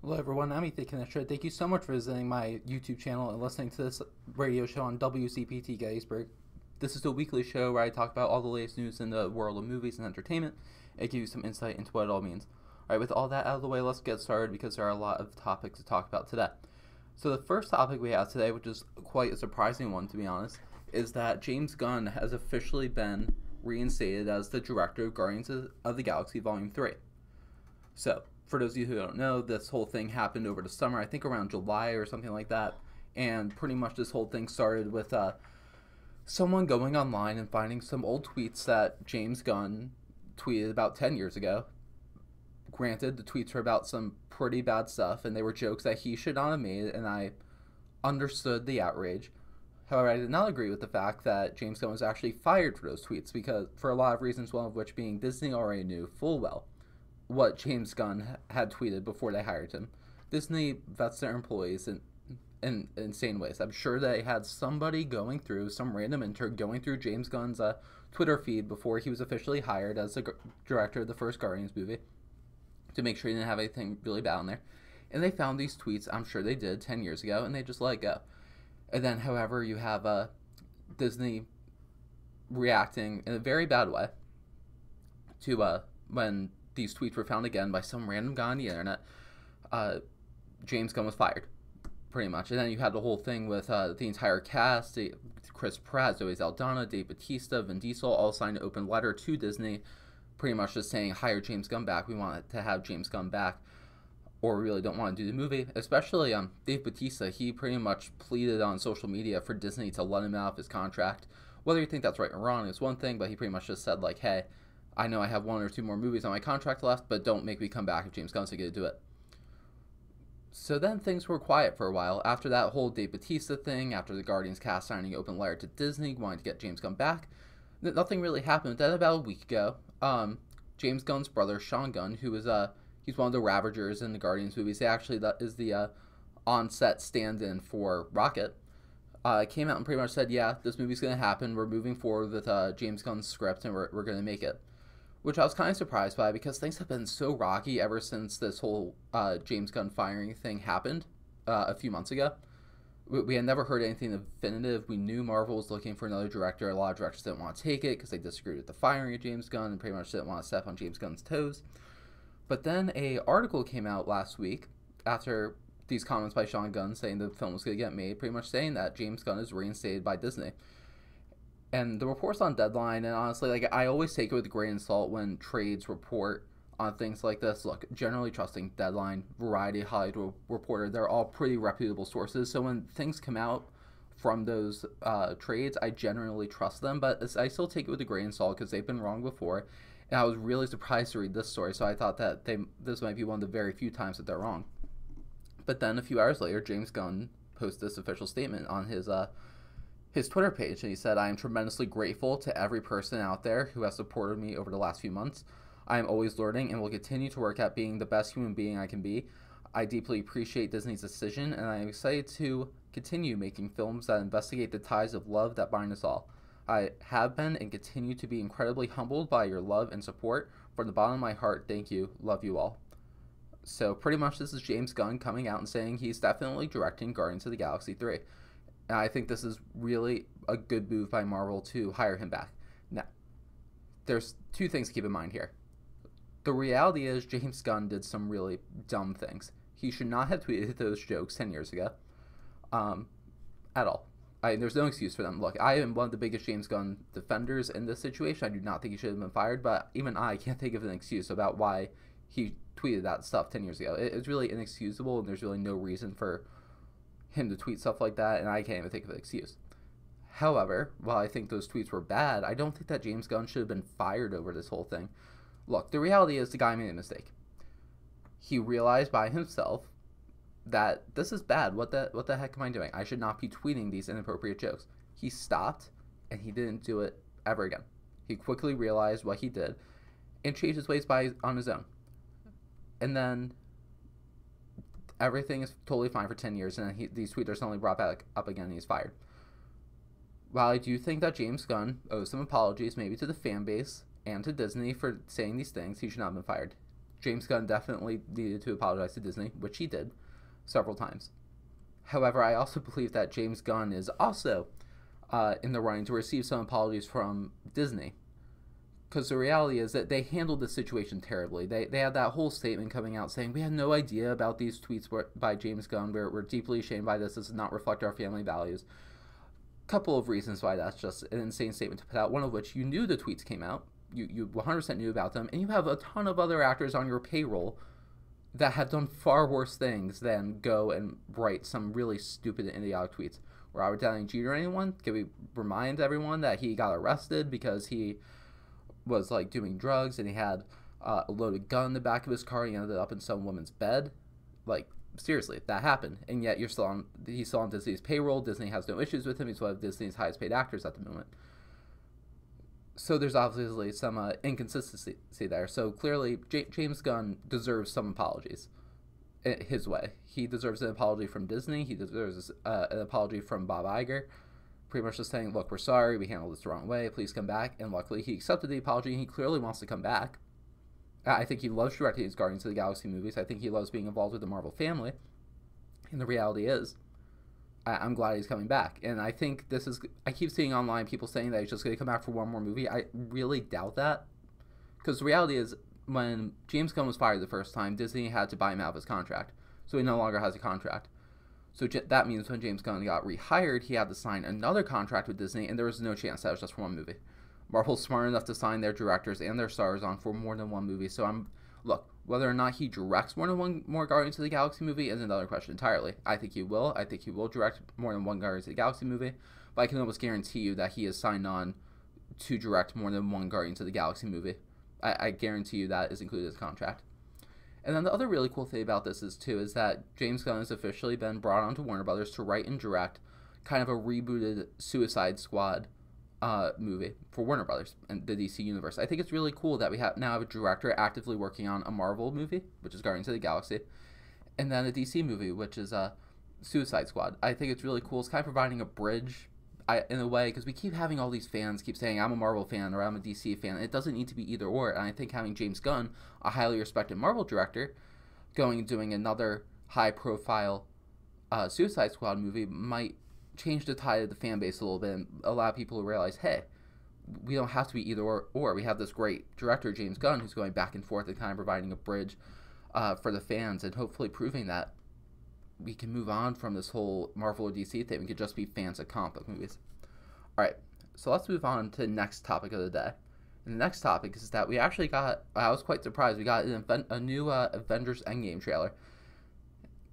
Hello everyone, I'm Ethan Cannistra. Thank you so much for visiting my YouTube channel and listening to this radio show on WCPT Gettysburg. This is the weekly show where I talk about all the latest news in the world of movies and entertainment and give you some insight into what it all means. Alright, with all that out of the way, let's get started because there are a lot of topics to talk about today. So the first topic we have today, which is quite a surprising one to be honest, is that James Gunn has officially been reinstated as the director of Guardians of the Galaxy Volume 3. So, for those of you who don't know, this whole thing happened over the summer, I think around July or something like that. And pretty much this whole thing started with someone going online and finding some old tweets that James Gunn tweeted about 10 years ago. Granted, the tweets were about some pretty bad stuff, and they were jokes that he should not have made, and I understood the outrage. However, I did not agree with the fact that James Gunn was actually fired for those tweets, because for a lot of reasons, one of which being Disney already knew full well what James Gunn had tweeted before they hired him. Disney vets their employees in insane ways. I'm sure they had somebody going through, some random intern going through James Gunn's Twitter feed before he was officially hired as the director of the first Guardians movie to make sure he didn't have anything really bad on there. And they found these tweets, I'm sure they did 10 years ago, and they just let it go. And then, however, you have Disney reacting in a very bad way to when these tweets were found again by some random guy on the internet. James Gunn was fired, pretty much. And then you had the whole thing with the entire cast, Chris Pratt, Zoe Saldana, Dave Bautista, Vin Diesel, all signed an open letter to Disney, pretty much just saying, hire James Gunn back. We want to have James Gunn back, or we really don't want to do the movie. Especially Dave Bautista, he pretty much pleaded on social media for Disney to let him out of his contract. Whether you think that's right or wrong is one thing, but he pretty much just said, like, hey, I know I have one or two more movies on my contract left, but don't make me come back if James Gunn's going to do it. So then things were quiet for a while. After that whole Dave Bautista thing, after the Guardians cast signing an open letter to Disney, wanting to get James Gunn back, nothing really happened. Then about a week ago, James Gunn's brother, Sean Gunn, who is he's one of the Ravagers in the Guardians movies. He actually is the on-set stand-in for Rocket. Came out and pretty much said, yeah, this movie's going to happen. We're moving forward with James Gunn's script, and we're going to make it. Which I was kind of surprised by because things have been so rocky ever since this whole James Gunn firing thing happened a few months ago. We had never heard anything definitive. We knew Marvel was looking for another director. A lot of directors didn't want to take it because they disagreed with the firing of James Gunn and pretty much didn't want to step on James Gunn's toes. But then an article came out last week after these comments by Sean Gunn saying the film was going to get made, pretty much saying that James Gunn is reinstated by Disney. And the report's on Deadline, and honestly, like, I always take it with a grain of salt when trades report on things like this. Look, generally trusting Deadline, Variety, Hollywood Reporter, they're all pretty reputable sources. So when things come out from those trades, I generally trust them, but I still take it with a grain of salt because they've been wrong before. And I was really surprised to read this story, so I thought that this might be one of the very few times that they're wrong. But then a few hours later, James Gunn posted this official statement on his Twitter page, and he said, I am tremendously grateful to every person out there who has supported me over the last few months. I am always learning and will continue to work at being the best human being I can be. I deeply appreciate Disney's decision, and I am excited to continue making films that investigate the ties of love that bind us all. I have been and continue to be incredibly humbled by your love and support. From the bottom of my heart, thank you. Love you all. So pretty much this is James Gunn coming out and saying he's definitely directing Guardians of the Galaxy 3. And I think this is really a good move by Marvel to hire him back. Now, there's two things to keep in mind here. The reality is James Gunn did some really dumb things. He should not have tweeted those jokes 10 years ago at all. There's no excuse for them. Look, I am one of the biggest James Gunn defenders in this situation. I do not think he should have been fired, but even I can't think of an excuse about why he tweeted that stuff 10 years ago. It's really inexcusable, and there's really no reason for him to tweet stuff like that, and I can't even think of an excuse. However, while I think those tweets were bad, I don't think that James Gunn should have been fired over this whole thing. Look, the reality is the guy made a mistake. He realized by himself that this is bad. What the heck am I doing? I should not be tweeting these inappropriate jokes. He stopped, and he didn't do it ever again. He quickly realized what he did and changed his ways on his own. And then everything is totally fine for 10 years, and then these tweets are suddenly brought back up again, and he's fired. While I do think that James Gunn owes some apologies, maybe to the fan base and to Disney for saying these things, he should not have been fired. James Gunn definitely needed to apologize to Disney, which he did several times. However, I also believe that James Gunn is also in the running to receive some apologies from Disney. Because the reality is that they handled the situation terribly. They had that whole statement coming out saying, we had no idea about these tweets by James Gunn. We're deeply ashamed by this. This does not reflect our family values. Couple of reasons why that's just an insane statement to put out. One of which, you knew the tweets came out. You 100% knew about them. And you have a ton of other actors on your payroll that have done far worse things than go and write some really stupid and idiotic tweets. Robert Downey Jr. anyone? Can we remind everyone that he got arrested because he was like doing drugs and he had a loaded gun in the back of his car. He ended up in some woman's bed. Like, seriously, that happened. And yet he's still on Disney's payroll. Disney has no issues with him. He's one of Disney's highest paid actors at the moment. So there's obviously some inconsistency there. So clearly James Gunn deserves some apologies his way. He deserves an apology from Disney. He deserves an apology from Bob Iger. Pretty much just saying, look, we're sorry, we handled this the wrong way, please come back. And luckily he accepted the apology and he clearly wants to come back. I think he loves directing his Guardians of the Galaxy movies. I think he loves being involved with the Marvel family. And the reality is, I'm glad he's coming back. And I think I keep seeing online people saying that he's just going to come back for one more movie. I really doubt that. Because the reality is, when James Gunn was fired the first time, Disney had to buy him out of his contract. So he no longer has a contract. So that means when James Gunn got rehired, he had to sign another contract with Disney, and there was no chance that was just for one movie. Marvel's smart enough to sign their directors and their stars on for more than one movie. So look, whether or not he directs more than one more Guardians of the Galaxy movie is another question entirely. I think he will. I think he will direct more than one Guardians of the Galaxy movie. But I can almost guarantee you that he is signed on to direct more than one Guardians of the Galaxy movie. I guarantee you that is included in his contract. And then the other really cool thing about this is that James Gunn has officially been brought onto Warner Brothers to write and direct kind of a rebooted Suicide Squad movie for Warner Brothers and the DC universe. I think it's really cool that we now have a director actively working on a Marvel movie, which is Guardians of the Galaxy, and then a DC movie, which is Suicide Squad. I think it's really cool. It's kind of providing a bridge in a way, because we keep having all these fans keep saying, I'm a Marvel fan or I'm a DC fan. It doesn't need to be either or. And I think having James Gunn, a highly respected Marvel director, going and doing another high-profile Suicide Squad movie might change the tide of the fan base a little bit and allow people to realize, hey, we don't have to be either or. We have this great director, James Gunn, who's going back and forth and kind of providing a bridge for the fans and hopefully proving that we can move on from this whole Marvel or DC thing. We could just be fans of comic book movies. All right, so let's move on to the next topic of the day. And the next topic is that we actually got, I was quite surprised, we got a new Avengers Endgame trailer.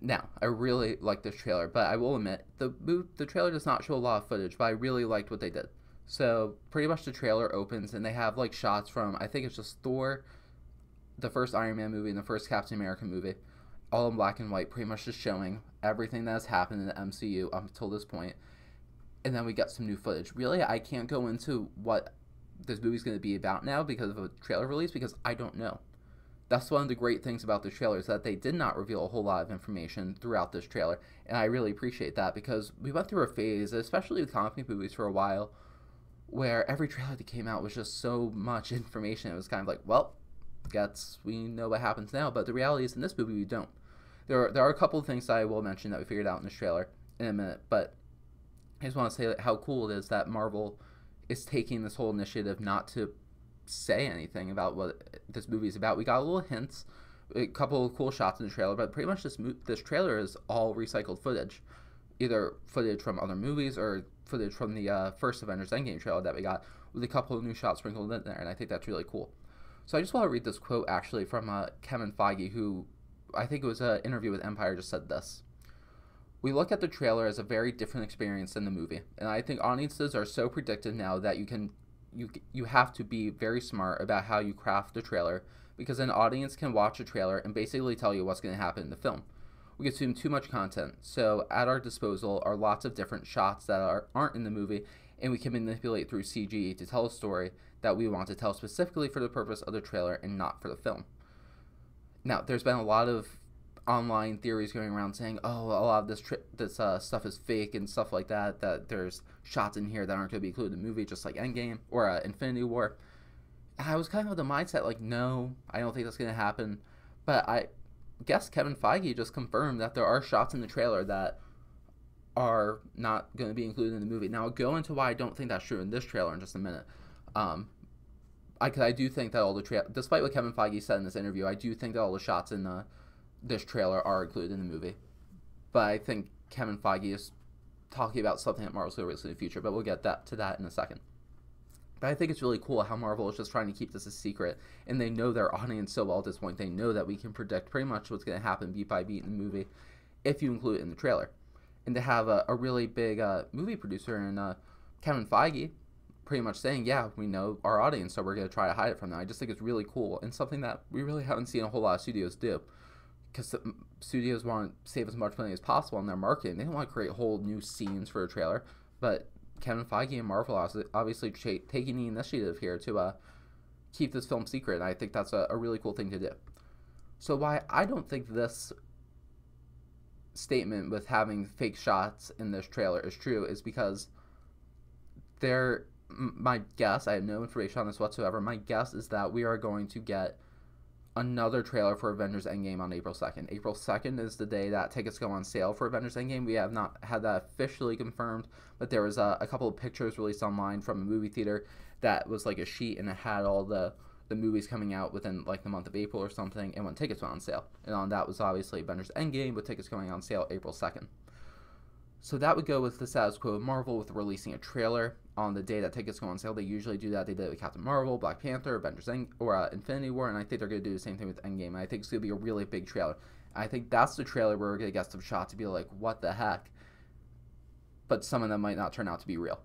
Now, I really like this trailer, but I will admit, the trailer does not show a lot of footage, but I really liked what they did. So, pretty much the trailer opens, and they have, like, shots from, I think it's just Thor, the first Iron Man movie, and the first Captain America movie, all in black and white, pretty much just showing everything that has happened in the MCU up until this point. And then we got some new footage. Really, I can't go into what this movie's going to be about now because of a trailer release, because I don't know. That's one of the great things about the trailer, is that they did not reveal a whole lot of information throughout this trailer, and I really appreciate that, because we went through a phase, especially with comic book movies for a while, where every trailer that came out was just so much information. It was kind of like, well, guess we know what happens now, but the reality is in this movie we don't. There are a couple of things that I will mention that we figured out in this trailer in a minute, but I just want to say how cool it is that Marvel is taking this whole initiative not to say anything about what this movie is about. We got little hints, a couple of cool shots in the trailer, but pretty much this trailer is all recycled footage, either footage from other movies or footage from the first Avengers Endgame trailer that we got, with a couple of new shots sprinkled in there, and I think that's really cool. So I just want to read this quote actually from Kevin Feige, who I think it was an interview with Empire, just said this. We look at the trailer as a very different experience than the movie, and I think audiences are so predictive now that you have to be very smart about how you craft the trailer, because an audience can watch a trailer and basically tell you what's going to happen in the film. We consume too much content, so at our disposal are lots of different shots that aren't in the movie, and we can manipulate through CG to tell a story that we want to tell specifically for the purpose of the trailer and not for the film. Now, there's been a lot of online theories going around saying, oh, a lot of this stuff is fake and stuff like that, that there's shots in here that aren't going to be included in the movie, just like Endgame or Infinity War. And I was kind of of the mindset, like, no, I don't think that's going to happen. But I guess Kevin Feige just confirmed that there are shots in the trailer that are not going to be included in the movie. Now, I'll go into why I don't think that's true in this trailer in just a minute. I do think that all the despite what Kevin Feige said in this interview, I do think that all the shots in this trailer are included in the movie. But I think Kevin Feige is talking about something that Marvel's going to release in the future, but we'll get to that in a second. But I think it's really cool how Marvel is just trying to keep this a secret, and they know their audience so well at this point. They know that we can predict pretty much what's going to happen beat by beat in the movie if you include it in the trailer. And to have a really big movie producer and Kevin Feige pretty much saying, yeah, we know our audience, so we're going to try to hide it from them. I just think it's really cool and something that we really haven't seen a whole lot of studios do. Because studios want to save as much money as possible on their marketing. They don't want to create whole new scenes for a trailer. But Kevin Feige and Marvel are obviously taking the initiative here to keep this film secret. And I think that's a really cool thing to do. So why I don't think this statement with having fake shots in this trailer is true is because my guess, I have no information on this whatsoever, my guess is that we are going to get another trailer for Avengers Endgame on April 2nd. April 2nd is the day that tickets go on sale for Avengers Endgame. We have not had that officially confirmed, but there was a couple of pictures released online from a movie theater that was like a sheet, and it had all the movies coming out within like the month of April or something, and when tickets went on sale. And on that was obviously Avengers Endgame, with tickets going on sale April 2nd. So that would go with the status quo of Marvel with releasing a trailer on the day that tickets go on sale. They usually do that. They did it with Captain Marvel, Black Panther, Avengers or Infinity War, and I think they're going to do the same thing with Endgame. And I think it's going to be a really big trailer. I think that's the trailer where we're going to get some shots to be like, what the heck? But some of them might not turn out to be real.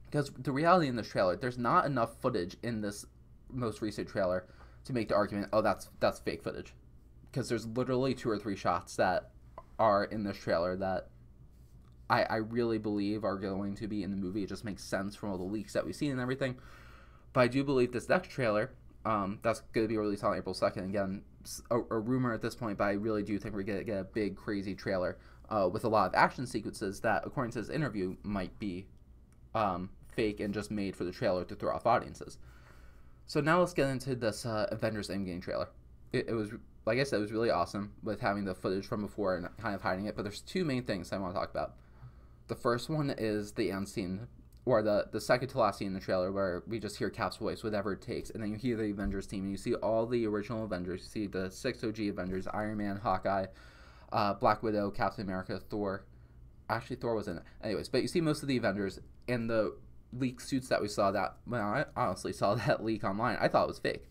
Because the reality in this trailer, there's not enough footage in this most recent trailer to make the argument, oh, that's fake footage. Because there's literally 2 or 3 shots that are in this trailer that I really believe are going to be in the movie. It just makes sense from all the leaks that we've seen and everything. But I do believe this next trailer, that's going to be released on April 2nd. Again, a rumor at this point, but I really do think we're going to get a big, crazy trailer with a lot of action sequences that, according to this interview, might be fake and just made for the trailer to throw off audiences. So now let's get into this Avengers Endgame trailer. It was, like I said, it was really awesome with having the footage from before and kind of hiding it. But there's 2 main things I want to talk about. The first one is the end scene, or the second to last scene in the trailer, where we just hear Cap's voice, whatever it takes, and then you hear the Avengers team, and you see all the original Avengers. You see the 6 OG Avengers: Iron Man, Hawkeye, Black Widow, Captain America, Thor. Actually, Thor was in it. Anyways, but you see most of the Avengers, and the leaked suits that we saw that, well, I honestly saw that leak online. I thought it was fake.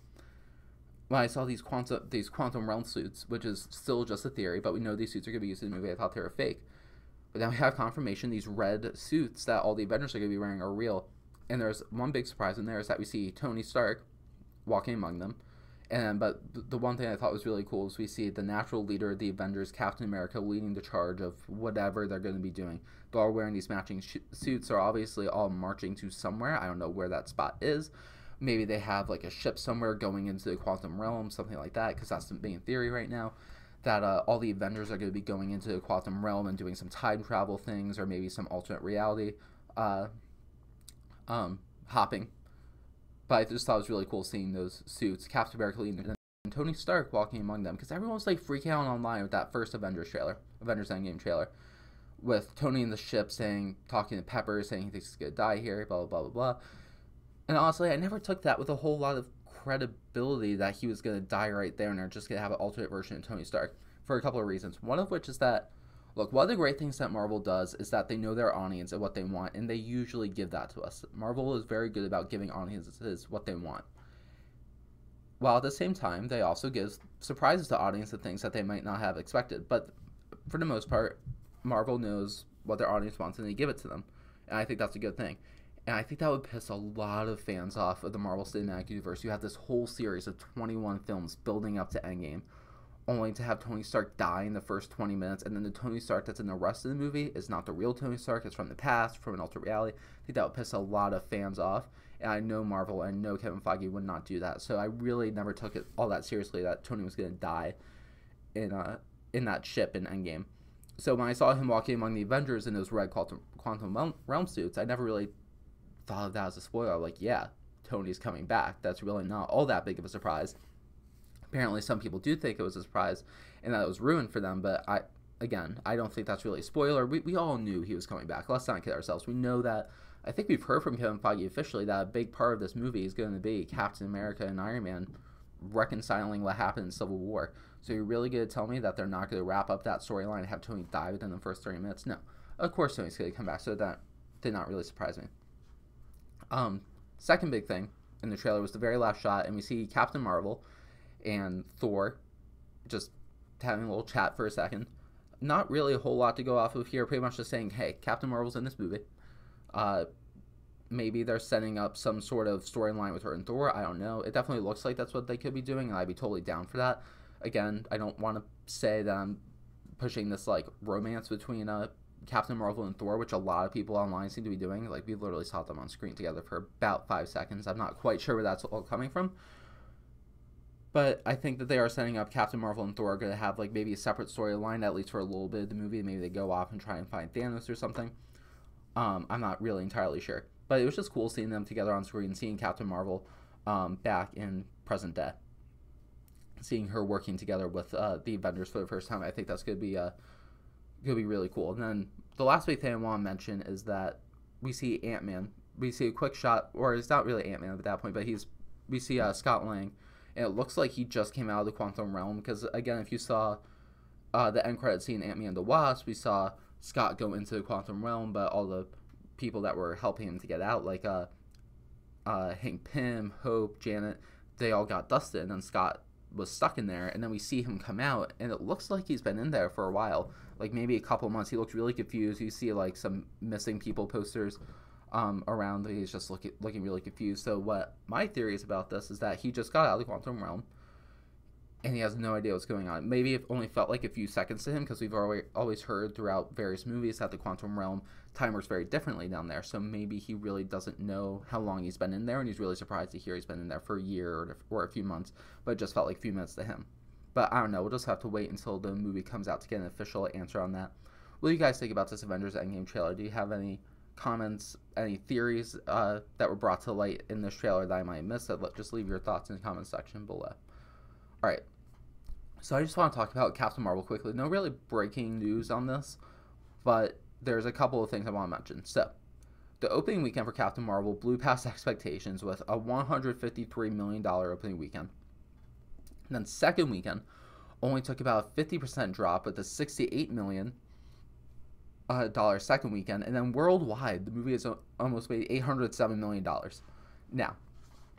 When I saw these quantum realm suits, which is still just a theory, but we know these suits are going to be used in the movie, I thought they were fake. But then we have confirmation these red suits that all the Avengers are going to be wearing are real. And there's one big surprise in there is that we see Tony Stark walking among them. But the one thing I thought was really cool is we see the natural leader of the Avengers, Captain America, leading the charge of whatever they're going to be doing. They're all wearing these matching suits. They're obviously all marching to somewhere. I don't know where that spot is. Maybe they have like a ship somewhere going into the quantum realm, something like that, because that's the main theory right now. That all the Avengers are going to be going into the quantum realm and doing some time travel things, or maybe some alternate reality hopping. But I just thought it was really cool seeing those suits, Captain America leading and Tony Stark walking among them, because everyone was like freaking out online with that first Avengers Endgame trailer, with Tony in the ship talking to Pepper, saying he thinks he's going to die here, blah, blah, blah, blah. And honestly, I never took that with a whole lot of credibility that he was going to die right there and they're just going to have an alternate version of Tony Stark for a couple of reasons. One of which is that, look, one of the great things that Marvel does is that they know their audience and what they want, and they usually give that to us. Marvel is very good about giving audiences what they want. While at the same time, they also give surprises to audience and things that they might not have expected. But for the most part, Marvel knows what their audience wants and they give it to them. And I think that's a good thing. And I think that would piss a lot of fans off of the Marvel Cinematic Universe. You have this whole series of 21 films building up to Endgame, only to have Tony Stark die in the first 20 minutes, and then the Tony Stark that's in the rest of the movie is not the real Tony Stark, it's from the past, from an alternate reality. I think that would piss a lot of fans off, and I know Marvel and I know Kevin Feige would not do that. So I really never took it all that seriously that Tony was going to die in that ship in Endgame. So when I saw him walking among the Avengers in those red quantum realm suits, I never really thought of that as a spoiler. Like, yeah, Tony's coming back. That's really not all that big of a surprise. Apparently, some people do think it was a surprise and that it was ruined for them, but I don't think that's really a spoiler. We all knew he was coming back. Let's not kid ourselves. We know that. I think we've heard from Kevin Feige officially that a big part of this movie is going to be Captain America and Iron Man reconciling what happened in Civil War. So you're really going to tell me that they're not going to wrap up that storyline and have Tony die within the first 30 minutes? No. Of course Tony's going to come back, so that did not really surprise me. Second big thing in the trailer was the very last shot, and we see Captain Marvel and Thor just having a little chat for a second. Not really a whole lot to go off of here, pretty much just saying, hey, Captain Marvel's in this movie. Maybe they're setting up some sort of storyline with her and Thor. I don't know. It definitely looks like that's what they could be doing, and I'd be totally down for that. Again, I don't want to say that I'm pushing this like romance between Captain Marvel and Thor, which a lot of people online seem to be doing. Like, we literally saw them on screen together for about 5 seconds. I'm not quite sure where that's all coming from. But I think that they are setting up Captain Marvel and Thor are going to have like maybe a separate storyline, at least for a little bit of the movie. Maybe they go off and try and find Thanos or something. I'm not really entirely sure. But it was just cool seeing them together on screen, seeing Captain Marvel back in present day. Seeing her working together with the Avengers for the first time. I think that's going to be really cool. And then the last big thing I want to mention is that we see Ant-Man. We see a quick shot, or it's not really Ant-Man at that point, but we see Scott Lang. And it looks like he just came out of the quantum realm because, again, if you saw the end credit scene, Ant-Man and the Wasp, we saw Scott go into the quantum realm, but all the people that were helping him to get out, like Hank Pym, Hope, Janet, they all got dusted, and then Scott was stuck in there, and then we see him come out, and it looks like he's been in there for a while, like maybe a couple months. He looks really confused. You see like some missing people posters around. He's just looking really confused. So what my theory is about this is that he just got out of the quantum realm and he has no idea what's going on. Maybe it only felt like a few seconds to him because we've always heard throughout various movies that the quantum realm time works very differently down there. So maybe he really doesn't know how long he's been in there, and he's really surprised to hear he's been in there for a year or a few months, but it just felt like a few minutes to him. But I don't know. We'll just have to wait until the movie comes out to get an official answer on that. What do you guys think about this Avengers Endgame trailer? Do you have any comments, any theories that were brought to light in this trailer that I might have missed? Just leave your thoughts in the comment section below. Alright, so I just want to talk about Captain Marvel quickly. No really breaking news on this, but there's a couple of things I want to mention. So, the opening weekend for Captain Marvel blew past expectations with a $153 million opening weekend. And then second weekend only took about a 50% drop with a $68 million second weekend. And then worldwide, the movie has almost made $807 million. Now,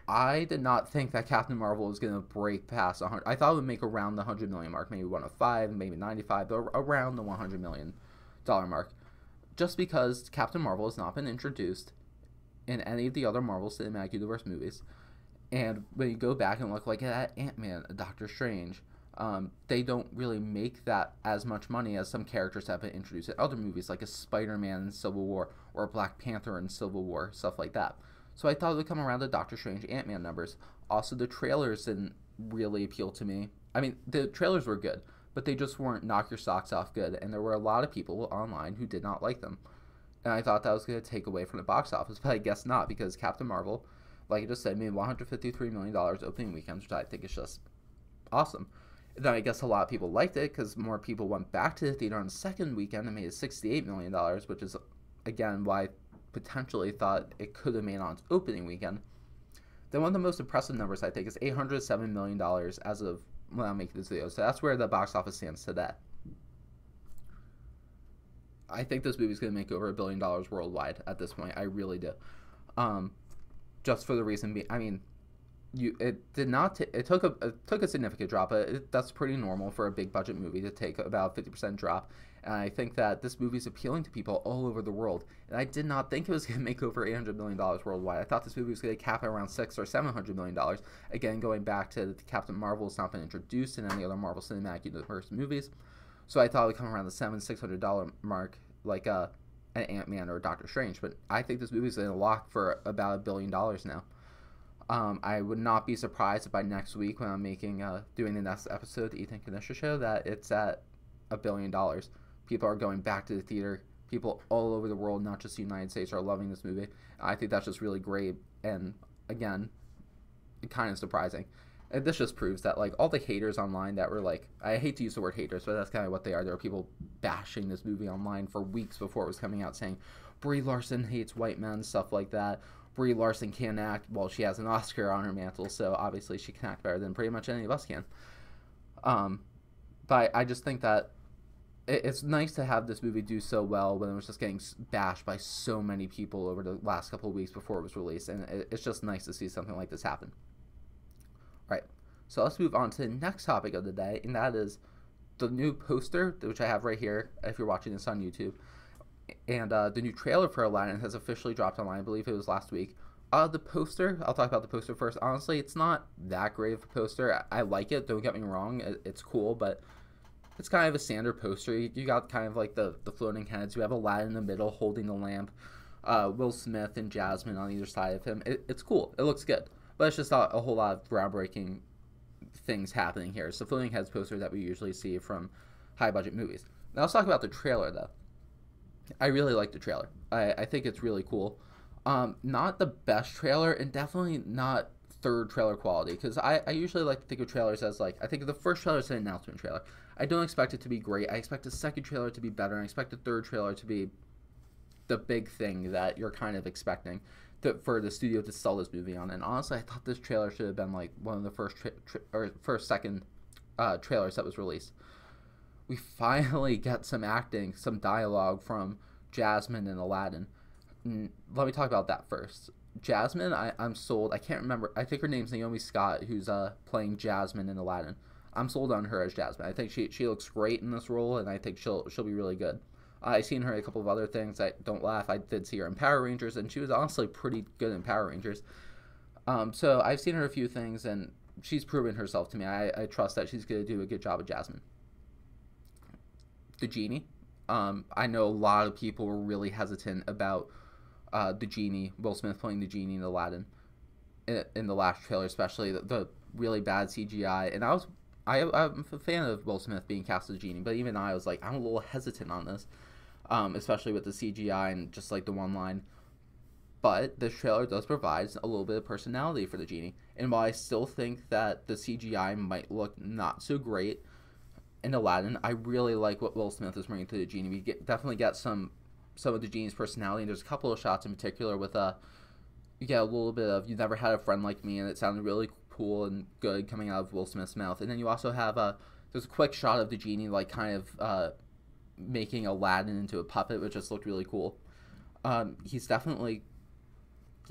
I did not think that Captain Marvel was going to break past 100. I thought it would make around the 100 million mark, maybe 105, maybe 95, but around the $100 million mark. Just because Captain Marvel has not been introduced in any of the other Marvel Cinematic Universe movies. And when you go back and look like at Ant-Man, Doctor Strange, they don't really make that as much money as some characters have been introduced in other movies, like a Spider-Man in Civil War or a Black Panther in Civil War, stuff like that. So I thought it would come around the Doctor Strange Ant-Man numbers. Also, the trailers didn't really appeal to me. I mean, the trailers were good, but they just weren't knock your socks off good, and there were a lot of people online who did not like them. And I thought that was going to take away from the box office, but I guess not, because Captain Marvel, like I just said, made $153 million opening weekends, which I think is just awesome. Then I guess a lot of people liked it because more people went back to the theater on the second weekend and made it $68 million, which is, again, why I potentially thought it could have made on its opening weekend. Then one of the most impressive numbers, I think, is $807 million as of when I'm making this video. So that's where the box office stands today. I think this movie is going to make over $1 billion worldwide at this point. I really do. Just for the reason being, I mean, it did not. It took a significant drop, but that's pretty normal for a big budget movie to take about a 50% drop. And I think that this movie is appealing to people all over the world. And I did not think it was going to make over $800 million worldwide. I thought this movie was going to cap at around $600 or $700 million. Again, going back to Captain Marvel, has not been introduced in any other Marvel Cinematic Universe movies. So I thought it would come around the $600 mark, like an Ant-Man or Doctor Strange. But I think this movie is going to lock for about $1 billion now. I would not be surprised if by next week, when I'm doing the next episode of the Ethan Cannistra Show, that it's at $1 billion. People are going back to the theater. People all over the world, not just the United States, are loving this movie. I think that's just really great, and again, kind of surprising. And this just proves that, like, all the haters online that were like, I hate to use the word haters, but that's kind of what they are. There were people bashing this movie online for weeks before it was coming out, saying Brie Larson hates white men, stuff like that. Brie Larson can't act. Well, she has an Oscar on her mantle, so obviously she can act better than pretty much any of us can. But I just think that it's nice to have this movie do so well when it was just getting bashed by so many people over the last couple of weeks before it was released, and it's just nice to see something like this happen. All right, so let's move on to the next topic of the day, and that is the new poster, which I have right here if you're watching this on YouTube. And the new trailer for Aladdin has officially dropped online. I believe it was last week. The poster, I'll talk about the poster first. Honestly, it's not that great of a poster. I like it, don't get me wrong. It's cool, but it's kind of a standard poster. You got kind of like the floating heads. You have Aladdin in the middle holding the lamp. Will Smith and Jasmine on either side of him. It's cool. It looks good. But it's just not a whole lot of groundbreaking things happening here. It's the floating heads poster that we usually see from high-budget movies. Now let's talk about the trailer, though. I really like the trailer. I think it's really cool. Not the best trailer, and definitely not third trailer quality, because I usually like to think of trailers as, like, I think the first trailer is an announcement trailer. I don't expect it to be great. I expect the second trailer to be better, and I expect the third trailer to be the big thing that you're kind of expecting for the studio to sell this movie on. And honestly, I thought this trailer should have been like one of the second trailers that was released. We finally get some acting, some dialogue from Jasmine and Aladdin. Let me talk about that first. Jasmine, I'm sold. I can't remember. I think her name's Naomi Scott, who's playing Jasmine in Aladdin. I'm sold on her as Jasmine. I think she looks great in this role, and I think she'll be really good. I've seen her in a couple of other things. Don't laugh. I did see her in Power Rangers, and she was honestly pretty good in Power Rangers. So I've seen her a few things, and she's proven herself to me. I trust that she's going to do a good job of Jasmine. The genie. I know a lot of people were really hesitant about the genie, Will Smith playing the genie in Aladdin in the last trailer, especially the really bad CGI. And I'm a fan of Will Smith being cast as genie, but even I was like, I'm a little hesitant on this, especially with the CGI and just like the one line. But this trailer does provide a little bit of personality for the genie. And while I still think that the CGI might look not so great in Aladdin, I really like what Will Smith is bringing to the genie. We definitely get some of the genie's personality, and there's a couple of shots in particular with you get a little bit of "You Never Had a Friend Like Me," and it sounded really cool and good coming out of Will Smith's mouth. And then you also have there's a quick shot of the genie like kind of making Aladdin into a puppet, which just looked really cool. He's definitely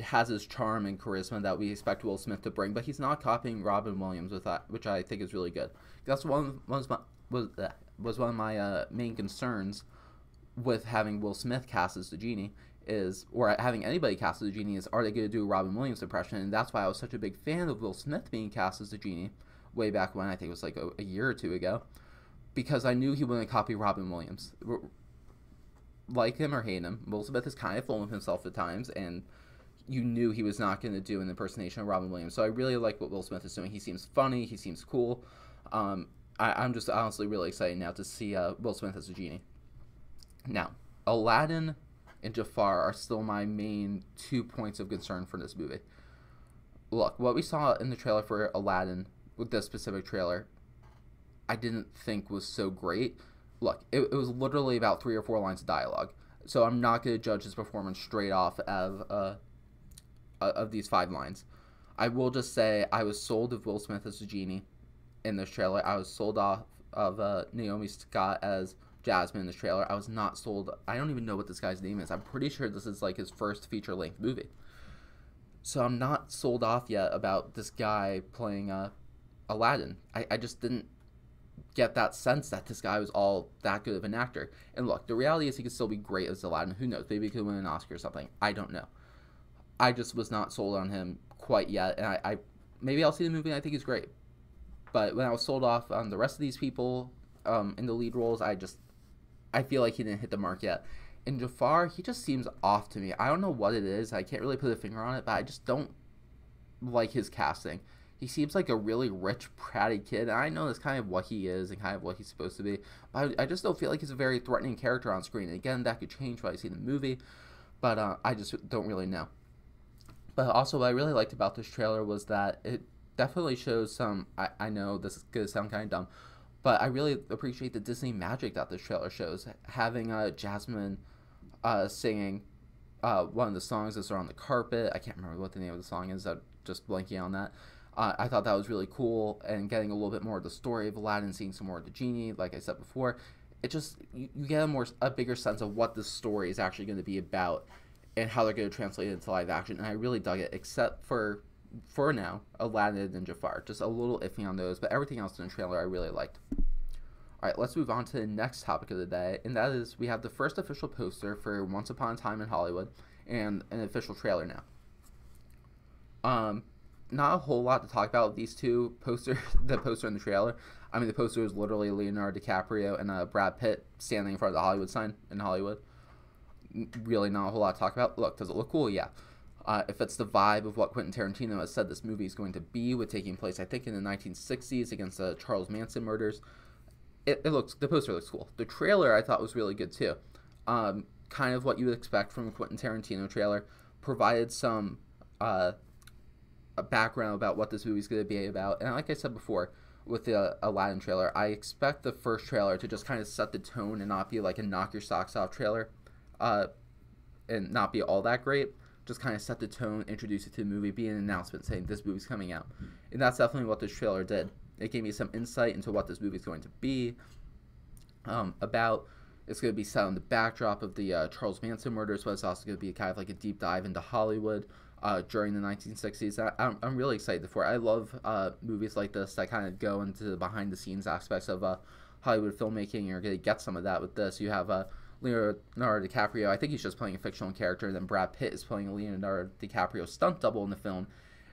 has his charm and charisma that we expect Will Smith to bring, but he's not copying Robin Williams with that, which I think is really good. That's was one of my main concerns with having Will Smith cast as the genie or having anybody cast as the genie are they going to do a Robin Williams impression? And that's why I was such a big fan of Will Smith being cast as the genie way back when. I think it was like a year or two ago, because I knew he wouldn't copy Robin Williams. Like him or hate him, Will Smith is kind of full of himself at times, and you knew he was not going to do an impersonation of Robin Williams. So I really like what Will Smith is doing. He seems funny. He seems cool. I'm just honestly really excited now to see Will Smith as a genie. Now, Aladdin and Jafar are still my main 2 points of concern for this movie. Look, what we saw in the trailer for Aladdin, with this specific trailer, I didn't think was so great. Look, it was literally about 3 or 4 lines of dialogue. So I'm not going to judge his performance straight off of these 5 lines. I will just say I was sold of Will Smith as a genie in this trailer. I was sold off of Naomi Scott as Jasmine in this trailer. I was not sold. I don't even know what this guy's name is. I'm pretty sure this is like his first feature-length movie. So I'm not sold off yet about this guy playing Aladdin. I just didn't get that sense that this guy was all that good of an actor. And look, the reality is he could still be great as Aladdin. Who knows? Maybe he could win an Oscar or something. I don't know. I just was not sold on him quite yet. And I maybe I'll see the movie and I think he's great. But when I was sold off on the rest of these people in the lead roles, I feel like he didn't hit the mark yet. And Jafar, he just seems off to me. I don't know what it is. I can't really put a finger on it, but I just don't like his casting. He seems like a really rich, pratty kid, and I know that's kind of what he is and kind of what he's supposed to be. But I just don't feel like he's a very threatening character on screen. And again, that could change when I see the movie, but I just don't really know. But also, what I really liked about this trailer was that definitely shows some. I know this is gonna sound kind of dumb, but I really appreciate the Disney magic that this trailer shows. Having Jasmine singing one of the songs as they're on the carpet. I can't remember what the name of the song is. I'm just blanking on that. I thought that was really cool, and getting a little bit more of the story of Aladdin, seeing some more of the genie, like I said before, it just you get a bigger sense of what the story is actually going to be about, and how they're going to translate it into live action. And I really dug it, except for now, Aladdin and Jafar. Just a little iffy on those, but everything else in the trailer I really liked. All right, let's move on to the next topic of the day, and that is we have the first official poster for Once Upon a Time in Hollywood, and an official trailer now. Not a whole lot to talk about with these two posters. The poster and the trailer. I mean, the poster is literally Leonardo DiCaprio and Brad Pitt standing in front of the Hollywood sign in Hollywood. Really, not a whole lot to talk about. Look, does it look cool? Yeah. It fits the vibe of what Quentin Tarantino has said this movie is going to be, with taking place, I think, in the 1960s against the Charles Manson murders. The poster looks cool. The trailer I thought was really good too. Kind of what you would expect from a Quentin Tarantino trailer. Provided some a background about what this movie's going to be about. And like I said before, with the Aladdin trailer, I expect the first trailer to just kind of set the tone and not be like a knock your socks off trailer, and not be all that great. Just kind of set the tone, introduce it to the movie, be an announcement saying this movie's coming out. And that's definitely what this trailer did. It gave me some insight into what this movie is going to be about. It's going to be set on the backdrop of the Charles Manson murders, but it's also going to be kind of like a deep dive into Hollywood during the 1960s. I'm really excited for it. I love movies like this that kind of go into the behind-the-scenes aspects of Hollywood filmmaking. You're going to get some of that with this. You have Leonardo DiCaprio. I think he's just playing a fictional character, and then Brad Pitt is playing a Leonardo DiCaprio stunt double in the film.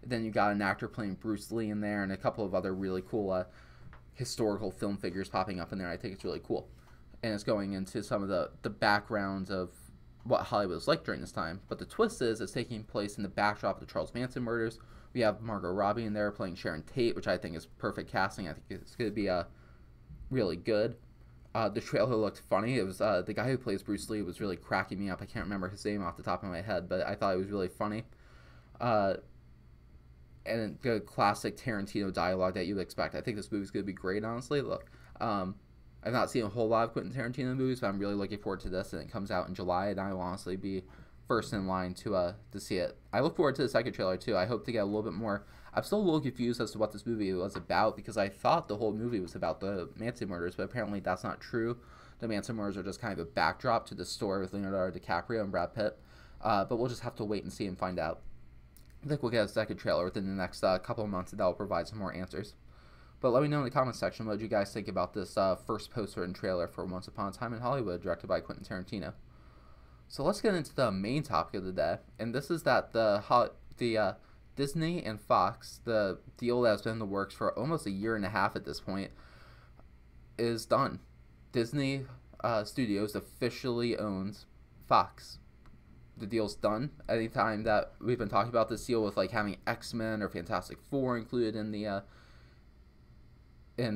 Then you got an actor playing Bruce Lee in there, and a couple of other really cool historical film figures popping up in there. I think it's really cool. And it's going into some of the backgrounds of what Hollywood was like during this time. But the twist is it's taking place in the backdrop of the Charles Manson murders. We have Margot Robbie in there playing Sharon Tate, which I think is perfect casting. I think it's going to be really good. The trailer looked funny. It was the guy who plays Bruce Lee was really cracking me up. I can't remember his name off the top of my head, but I thought it was really funny. And the classic Tarantino dialogue that you would expect. I think this movie's going to be great, honestly. Look, I've not seen a whole lot of Quentin Tarantino movies, but I'm really looking forward to this, and it comes out in July, and I will honestly be first in line to see it. I look forward to the second trailer, too. I hope to get a little bit more. I'm still a little confused as to what this movie was about, because I thought the whole movie was about the Manson murders, but apparently that's not true. The Manson murders are just kind of a backdrop to the story with Leonardo DiCaprio and Brad Pitt, but we'll just have to wait and see and find out. I think we'll get a second trailer within the next couple of months, and that will provide some more answers. But let me know in the comments section what you guys think about this first poster and trailer for Once Upon a Time in Hollywood, directed by Quentin Tarantino. So let's get into the main topic of the day, and this is that the Disney and Fox, the deal that's been in the works for almost a year and a half at this point, is done. Disney Studios officially owns Fox. The deal's done. Anytime that we've been talking about this deal with like having X-Men or Fantastic Four included in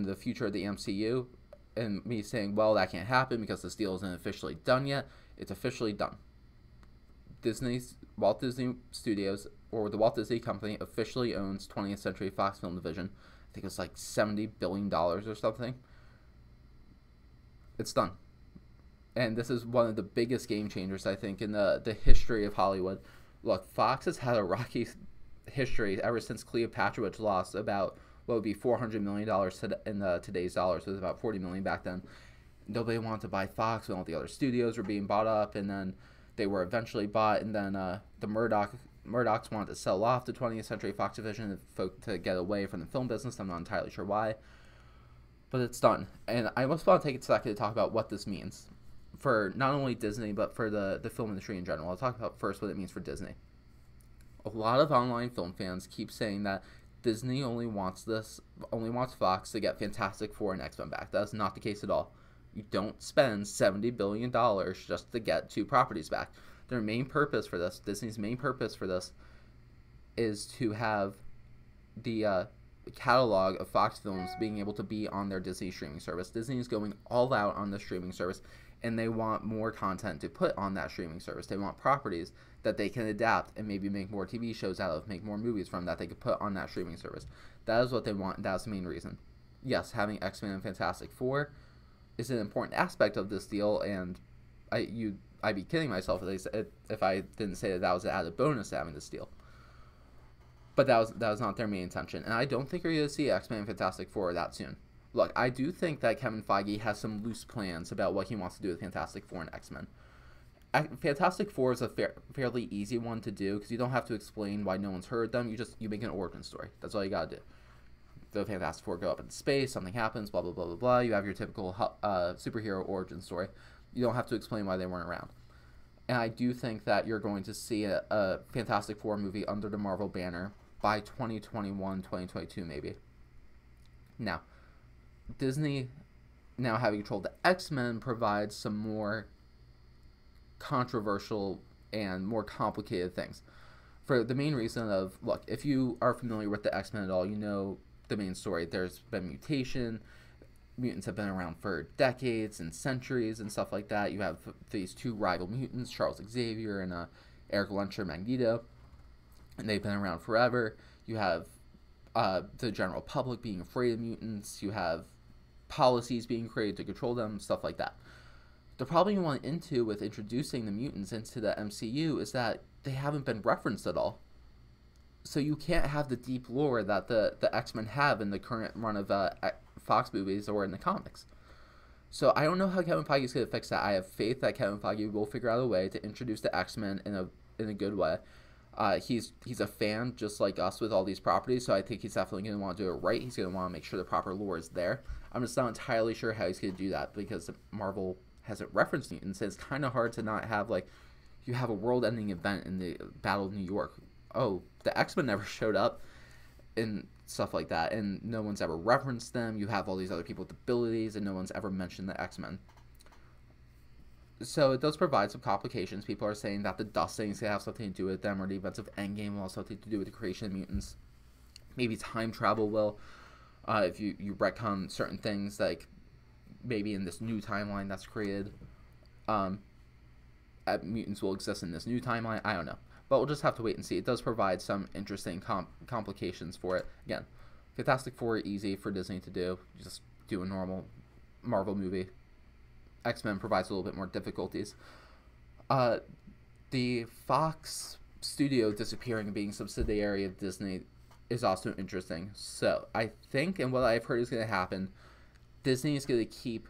the future of the MCU, and me saying, well, that can't happen because this deal isn't officially done yet, it's officially done. Walt Disney Studios, or the Walt Disney Company, officially owns 20th Century Fox Film Division. I think it's like $70 billion or something. It's done. And this is one of the biggest game changers, I think, in the history of Hollywood. Look, Fox has had a rocky history ever since Cleopatra, which lost about what would be $400 million in today's dollars. So it was about $40 million back then. Nobody wanted to buy Fox when all the other studios were being bought up, and then they were eventually bought, and then the Murdochs wanted to sell off the 20th Century Fox division to get away from the film business. I'm not entirely sure why, but it's done. And I just want to take a second to talk about what this means for not only Disney, but for the film industry in general. I'll talk about first what it means for Disney. A lot of online film fans keep saying that Disney only wants Fox to get Fantastic Four and X-Men back. That's not the case at all. You don't spend $70 billion just to get two properties back. Their main purpose for this, Disney's main purpose for this, is to have the catalog of Fox films being able to be on their Disney streaming service. Disney is going all out on the streaming service, and they want more content to put on that streaming service. They want properties that they can adapt and maybe make more TV shows out of, make more movies from, that they could put on that streaming service. That is what they want, and that's the main reason. Yes, having X-Men and Fantastic Four is an important aspect of this deal, and I'd be kidding myself if I didn't say that was an added bonus to having this deal. But that was not their main intention, and I don't think we're going to see X-Men and Fantastic Four that soon. Look, I do think that Kevin Feige has some loose plans about what he wants to do with Fantastic Four and X-Men. Fantastic Four is a fairly easy one to do because you don't have to explain why no one's heard them. You make an origin story. That's all you gotta do. The Fantastic Four go up into space, something happens, blah blah blah blah blah. You have your typical superhero origin story. You don't have to explain why they weren't around. And I do think that you're going to see a Fantastic Four movie under the Marvel banner by 2021, 2022 maybe. Now, Disney now having control of the X-Men provides some more controversial and more complicated things. For the main reason of, look, if you are familiar with the X-Men at all, you know the main story. There's been mutation. Mutants have been around for decades and centuries and stuff like that. You have these two rival mutants, Charles Xavier and Eric Lencher Magneto, and they've been around forever. You have the general public being afraid of mutants. You have policies being created to control them, stuff like that. The problem you run into with introducing the mutants into the MCU is that they haven't been referenced at all. So you can't have the deep lore that the X-Men have in the current run of Fox movies or in the comics. So I don't know how Kevin Feige is going to fix that. I have faith that Kevin Feige will figure out a way to introduce the X-Men in a good way. He's a fan just like us with all these properties, so I think he's definitely going to want to do it right. He's going to want to make sure the proper lore is there. I'm just not entirely sure how he's going to do that because Marvel hasn't referenced mutants. It's kind of hard to not have, like, you have a world-ending event in the Battle of New York. Oh, the X-Men never showed up and stuff like that, and no one's ever referenced them. You have all these other people with abilities, and no one's ever mentioned the X-Men. So it does provide some complications. People are saying that the dusting is going to have something to do with them, or the events of Endgame will have something to do with the creation of mutants. Maybe time travel will. If you retcon certain things, like maybe in this new timeline that's created, mutants will exist in this new timeline. I don't know. But we'll just have to wait and see. It does provide some interesting complications for it. Again, Fantastic Four, easy for Disney to do. You just do a normal Marvel movie. X-Men provides a little bit more difficulties. The Fox studio disappearing and being subsidiary of Disney is also interesting. So I think, and what I've heard is going to happen, Disney is going to keep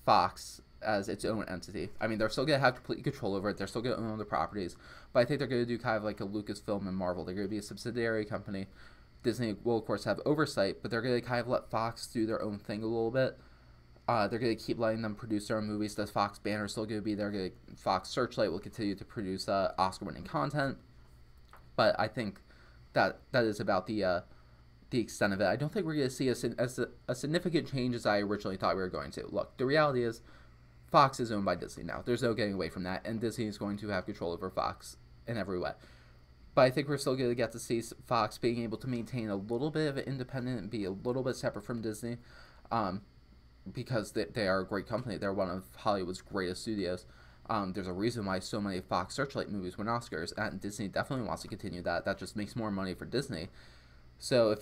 Fox as its own entity. I mean, they're still going to have complete control over it. They're still going to own the properties. But I think they're going to do kind of like a Lucasfilm and Marvel. They're going to be a subsidiary company. Disney will, of course, have oversight, but they're going to kind of let Fox do their own thing a little bit. They're going to keep letting them produce their own movies. The Fox banner is still going to be there. Fox Searchlight will continue to produce Oscar-winning content. But I think that is about the extent of it. I don't think we're going to see a significant change as I originally thought we were going to. Look, the reality is Fox is owned by Disney now. There's no getting away from that, and Disney is going to have control over Fox in every way. But I think we're still going to get to see Fox being able to maintain a little bit of an independent and be a little bit separate from Disney, because they are a great company. They're one of Hollywood's greatest studios. There's a reason why so many Fox Searchlight movies win Oscars, and Disney definitely wants to continue that. That just makes more money for Disney. So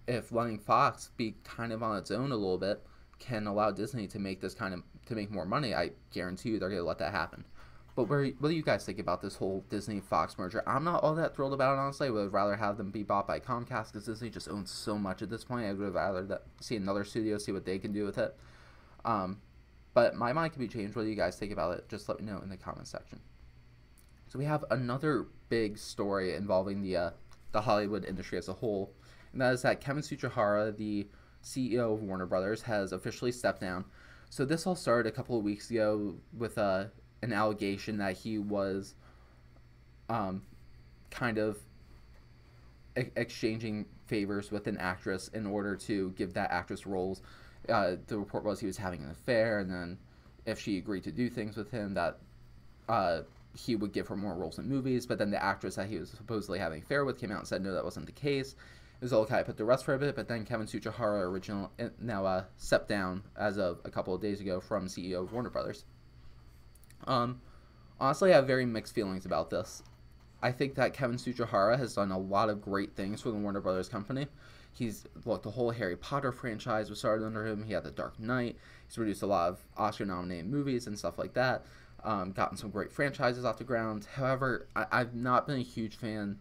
if letting Fox be kind of on its own a little bit can allow Disney to make make more money, I guarantee you they're going to let that happen. But what do you guys think about this whole Disney-Fox merger? I'm not all that thrilled about it, honestly. I would rather have them be bought by Comcast because Disney just owns so much at this point. I would rather see another studio, see what they can do with it. But my mind can be changed. What do you guys think about it? Just let me know in the comment section. So we have another big story involving the Hollywood industry as a whole, and that is that Kevin Tsuchihara, the CEO of Warner Brothers, has officially stepped down. So this all started a couple of weeks ago with an allegation that he was kind of exchanging favors with an actress in order to give that actress roles. The report was he was having an affair, and then if she agreed to do things with him, that he would give her more roles in movies. But then the actress that he was supposedly having an affair with came out and said no, that wasn't the case. It was all kind of put to rest for a bit, but then Kevin Tsuchihara now stepped down as of a couple of days ago from CEO of Warner Brothers. Um, Honestly, I have very mixed feelings about this. I think that Kevin Tsujihara has done a lot of great things for the Warner Brothers company. The whole Harry Potter franchise was started under him. He had The Dark Knight. He's produced a lot of Oscar-nominated movies and stuff like that. Gotten some great franchises off the ground. However, I've not been a huge fan.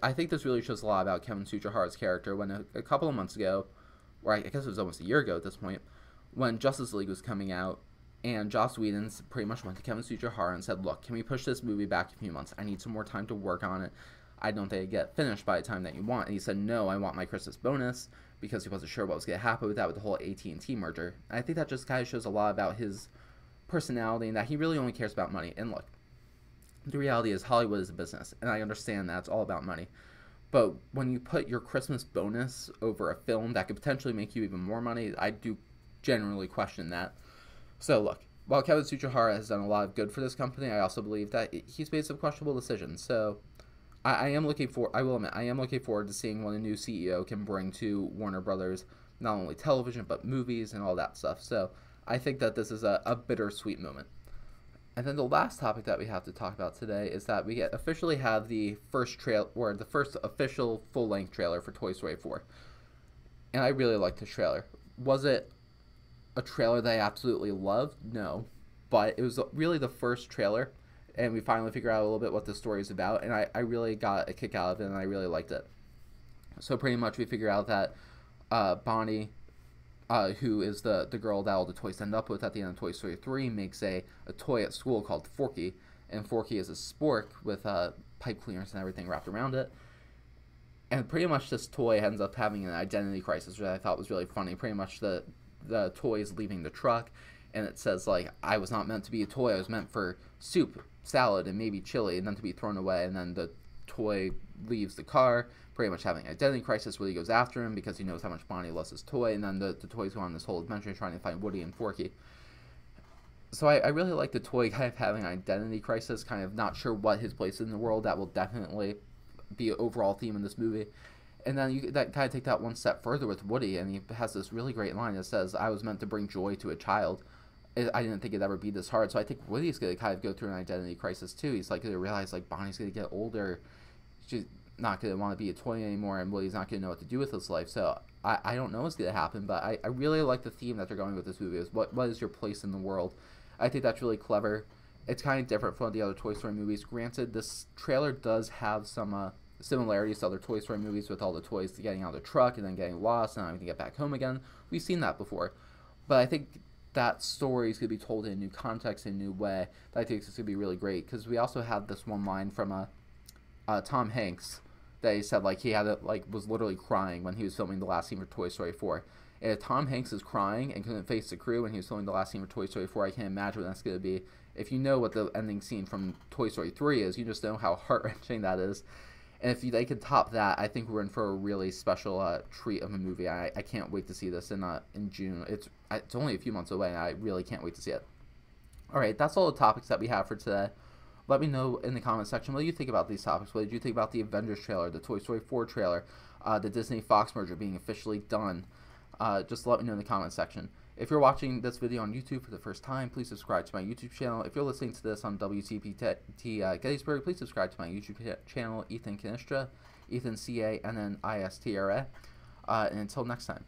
I think this really shows a lot about Kevin Tsujihara's character. When a couple of months ago, or I guess it was almost a year ago at this point, when Justice League was coming out, and Joss Whedon pretty much went to Kevin Tsujihara and said, "Look, can we push this movie back a few months? I need some more time to work on it. I don't think it get finished by the time that you want." And he said, "No, I want my Christmas bonus," because he wasn't sure what was going to happen with that, with the whole AT&T merger. And I think that just kind of shows a lot about his personality and that he really only cares about money. And look, the reality is Hollywood is a business, and I understand that it's all about money. But when you put your Christmas bonus over a film that could potentially make you even more money, I do generally question that. So look, while Kevin Tsujihara has done a lot of good for this company, I also believe that he's made some questionable decisions. So I will admit, I am looking forward to seeing what a new CEO can bring to Warner Brothers, not only television, but movies and all that stuff. So I think that this is a bittersweet moment. And then the last topic that we have to talk about today is that we officially have the first official full-length trailer for Toy Story 4. And I really liked this trailer. Was it a trailer that I absolutely loved? No. But it was really the first trailer, and we finally figured out a little bit what the story is about, and I really got a kick out of it, and I really liked it. So pretty much we figure out that Bonnie, who is the girl that all the toys end up with at the end of Toy Story 3, makes a toy at school called Forky, and Forky is a spork with pipe cleaners and everything wrapped around it. And pretty much this toy ends up having an identity crisis, which I thought was really funny. Pretty much the toy is leaving the truck, and it says, like, "I was not meant to be a toy. I was meant for soup, salad, and maybe chili, and then to be thrown away." And then the toy leaves the car, pretty much having an identity crisis. Woody goes after him because he knows how much Bonnie loves his toy, and then the toys go on this whole adventure trying to find Woody and Forky. So I really like the toy kind of having an identity crisis, kind of not sure what his place is in the world. That will definitely be an overall theme in this movie. And then that kind of take that one step further with Woody, and he has this really great line that says, "I was meant to bring joy to a child. I didn't think it'd ever be this hard." So I think Woody's going to kind of go through an identity crisis too. He's like going to realize, like, Bonnie's going to get older. She's not going to want to be a toy anymore, and Woody's not going to know what to do with his life. So I don't know what's going to happen, but I really like the theme that they're going with this movie. Is what is your place in the world? I think that's really clever. It's kind of different from the other Toy Story movies. Granted, this trailer does have some similarities to other Toy Story movies, with all the toys getting out of the truck and then getting lost and having to get back home again. We've seen that before. But I think that story is going to be told in a new context, in a new way, that I think is going to be really great. Because we also had this one line from Tom Hanks that he said, like, he was literally crying when he was filming the last scene for Toy Story 4. And if Tom Hanks is crying and couldn't face the crew when he was filming the last scene for Toy Story 4, I can't imagine what that's going to be. If you know what the ending scene from Toy Story 3 is, you just know how heart-wrenching that is. And if they could top that, I think we're in for a really special treat of a movie. I can't wait to see this in June. It's only a few months away, and I really can't wait to see it. All right, that's all the topics that we have for today. Let me know in the comment section what you think about these topics. What did you think about the Avengers trailer, the Toy Story 4 trailer, the Disney-Fox merger being officially done? Just let me know in the comment section. If you're watching this video on YouTube for the first time, please subscribe to my YouTube channel. If you're listening to this on WCPT Gettysburg, please subscribe to my YouTube channel, Ethan Cannistra, Ethan C-A-N-N-I-S-T-R-A. And until next time.